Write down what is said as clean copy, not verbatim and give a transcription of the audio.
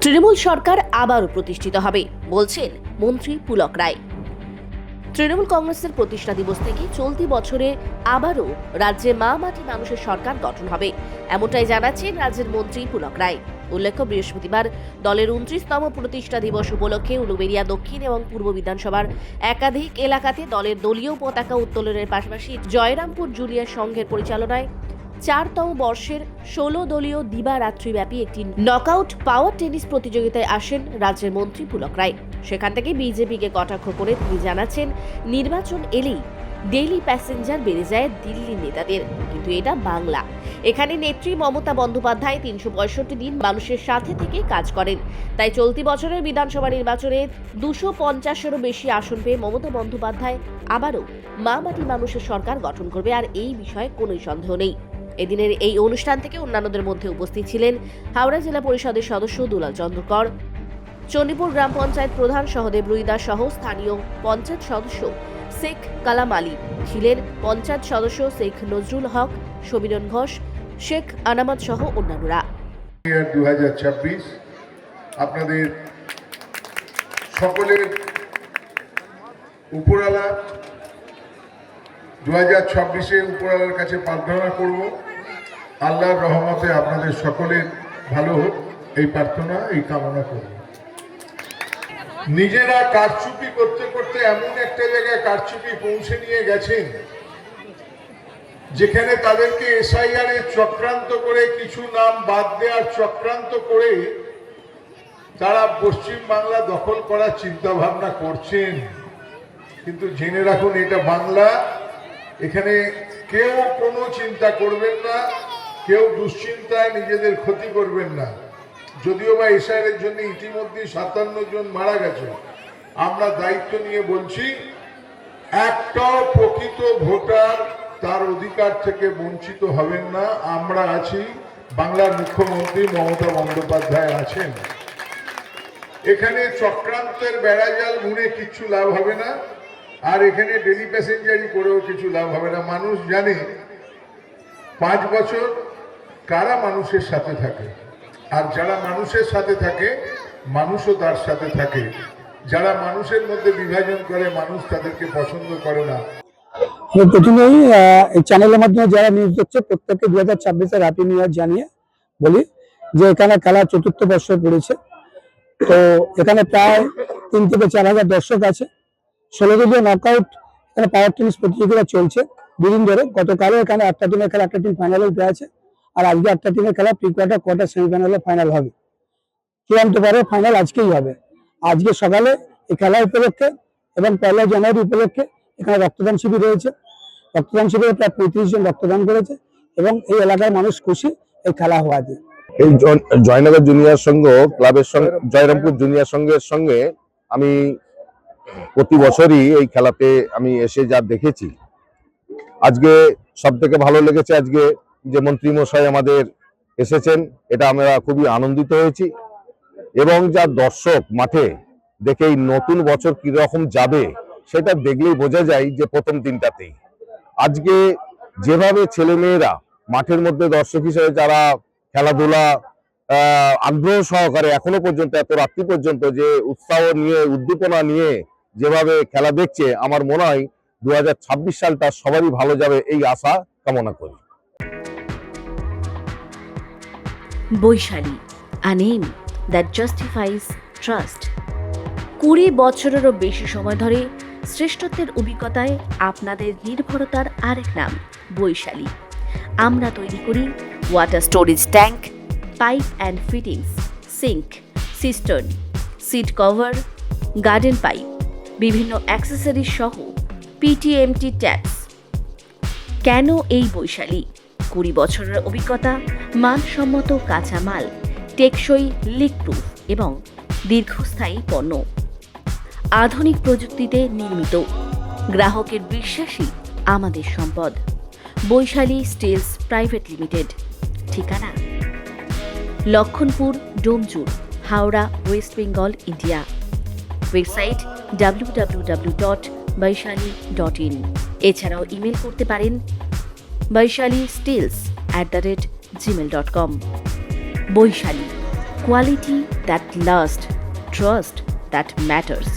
তৃণমূল সরকার আবারও প্রতিষ্ঠিত হবে বলছেন মন্ত্রী পুলক রায়। তৃণমূল কংগ্রেসের প্রতিষ্ঠা দিবস থেকে চলতি বছরে আবারও রাজ্যে মা মাটি মানুষের সরকার গঠন হবে, এমনটাই জানাচ্ছেন রাজ্যের মন্ত্রী পুলক রায়। উল্লেখ্য, বৃহস্পতিবার দলের 29তম প্রতিষ্ঠা দিবস উপলক্ষে উলুবেড়িয়া দক্ষিণ এবং পূর্ব বিধানসভার একাধিক এলাকাতে দলের দলীয় পতাকা উত্তোলনের পাশাপাশি জয়রামপুর জুনিয়র সংঘের পরিচালনায় 4তম বর্ষের 16 দলীয় দিবারাত্রিব্যাপী একটি নকআউট পাওয়ার টেনিস প্রতিযোগিতায় আসেন রাজ্যের মন্ত্রী পুলক রায়। সেখান থেকে বিজেপিকে কটাক্ষ করে তিনি জানাচ্ছেন, নির্বাচন এলেই ডেইলি প্যাসেঞ্জার বেড়ে যায় দিল্লির নেতাদের, কিন্তু এটা বাংলা। এখানে নেত্রী মমতা বন্দ্যোপাধ্যায় 365 দিন মানুষের সাথে থেকে কাজ করেন। তাই চলতি বছরের বিধানসভা নির্বাচনে 250-এরও বেশি আসন পেয়ে মমতা বন্দ্যোপাধ্যায় আবারও মা মাটি মানুষের সরকার গঠন করবে, আর এই বিষয়ে কোনোই সন্দেহ নেই। এদিনের এই অনুষ্ঠান থেকে অন্যান্যদের মধ্যে উপস্থিত ছিলেন হাওড়া জেলা পরিষদের সদস্য দুলাল চন্দ্র কর, চণ্ডীপুর গ্রাম পঞ্চায়েত প্রধান সহদেব রুইদাস সহ স্থানীয় পঞ্চায়েত সদস্য শেখ কালাম আলী, ছিলেন পঞ্চায়েত সদস্য শেখ নজরুল হক, সমীরণ ঘোষ, শেখ আনামত সহ অন্যান্যরা। 2026 আপনাদের সকলের উপরওয়ালা 2026-এ উপরওয়ালার কাছে প্রার্থনা করব, আল্লাহর রহমতে আপনাদের সকলের ভালো হোক, এই প্রার্থনা এই কামনা করব। নিজেরা কারচুপি করতে করতে এমন একটা জায়গায় কারচুপি পৌঁছে নিয়ে গেছেন যেখানে তাদেরকে এসআইআর এ চক্রান্ত করে কিছু নাম বাদ দেওয়ার চক্রান্ত করে তারা পশ্চিম বাংলা দখল করার চিন্তা ভাবনা করছেন। কিন্তু জেনে রাখুন, এটা বাংলা, এখানে কেউ কোনো চিন্তা করবেন না, কেউ দুশ্চিন্তায় নিজেদের ক্ষতি করবেন না। যদিও বা এসআইআর এর জন্য ইতিমধ্যে 57 জন মারা গেছে, আমরা দায়িত্ব নিয়ে বলছি, একটাও প্রকৃত ভোটার তার অধিকার থেকে বঞ্চিত হবেন না। আমরা আছি, বাংলার মুখ্যমন্ত্রী মমতা বন্দ্যোপাধ্যায় আছেন। এখানে চক্রান্তের বেড়াজাল বুনে কিচ্ছু লাভ হবে না, আর এখানে ডেলি প্যাসেঞ্জারি করেও কিছু লাভ হবে না। মানুষ জানে 5 বছর কারা মানুষের সাথে থাকে, আর যারা মানুষের সাথে থাকে মানুষও তার সাথে থাকে। যারা মানুষের মধ্যে বিভাজন করে মানুষ তাদেরকে পছন্দ করে না। প্রথমেই এই চ্যানেলের মাধ্যমে যারা নিউজ দেখছে প্রত্যেককে 2026-এর হ্যাপি নিউ ইয়ার জানিয়ে বলি যে এখানে খেলা 4র্থ বর্ষ পড়েছে। তো এখানে প্রায় 3 থেকে 4 হাজার দর্শক আছে। 16 দলীয় নকআউট এখানে পাওয়ার টেনিস প্রতিযোগিতা চলছে দুদিন ধরে। গতকালও এখানে একটা টিমের খেলা, একটা টিম ফাইনালে উঠে আছে, আর আজকে একটা টিমের খেলা প্রি কোয়ার্টার, কোয়ার্টার, সেমিফাইনালে ফাইনাল হবে। চূড়ান্ত পরে ফাইনাল আজকেই হবে। আজকে সকালে এই খেলা উপলক্ষে এবং 1 জানুয়ারি উপলক্ষে এখানে রক্তদান শিবির রয়েছে। রক্তদান শিবিরে প্রায় 35 জন রক্তদান করেছে এবং এই এলাকার মানুষ খুশি এই খেলা হওয়াতে। এই জয়নগর জুনিয়র সংঘ ক্লাবের সঙ্গে জয়রামপুর জুনিয়র সংঘের সঙ্গে আমি প্রতি বছরই এই খেলাতে আমি এসে যা দেখেছি, আজকে সব থেকে ভালো লেগেছে আজকে যে মন্ত্রী মশাই আমাদের এসেছেন, এটা আমরা খুবই আনন্দিত হয়েছি। এবং যা দর্শক মাঠে দেখে এই নতুন বছর কিরকম যাবে সেটা দেখলেই বোঝা যায় যে প্রথম দিনটাতেই আজকে যেভাবে ছেলেমেয়েরা মাঠের মধ্যে দর্শক হিসেবে যারা খেলাধুলা আগ্রহ সহকারে এখনো পর্যন্ত এত রাত্রি পর্যন্ত যে উৎসাহ নিয়ে উদ্দীপনা নিয়ে যেভাবে খেলা দেখছে, আমার মনে হয় 2026 সালটা সবারই ভালো যাবে এই আশা কামনা করি। Vaishali, a name that justifies trust। 20 বছরেরও বেশি সময় ধরে শ্রেষ্ঠত্বের অভিজ্ঞতায় আপনাদের নির্ভরতার আরেক নাম বৈশালী। আমরা তৈরি করি water storage tank, pipe and fittings, sink, cistern, seat cover, garden pipe, বিভিন্ন অ্যাক্সেসরিজ সহ পিটিএমটি ট্যাপস। কেন এই বৈশালী? 20 বছরের অভিজ্ঞতা, মানসম্মত কাঁচামাল, টেকসই, লিকপ্রুফ এবং দীর্ঘস্থায়ী পণ্য, আধুনিক প্রযুক্তিতে নির্মিত, গ্রাহকের বিশ্বাসী আমাদের সম্পদ। Vaishali steels private limited. ঠিকানা Lakshmanpur, Domjur, Howrah, West Bengal, India. Website www.vaishali.in। এছাড়াও ইমেল করতে পারেন vaishalisteels bharatbhai@gmail.com। Vaishali, quality that last, trust that matters.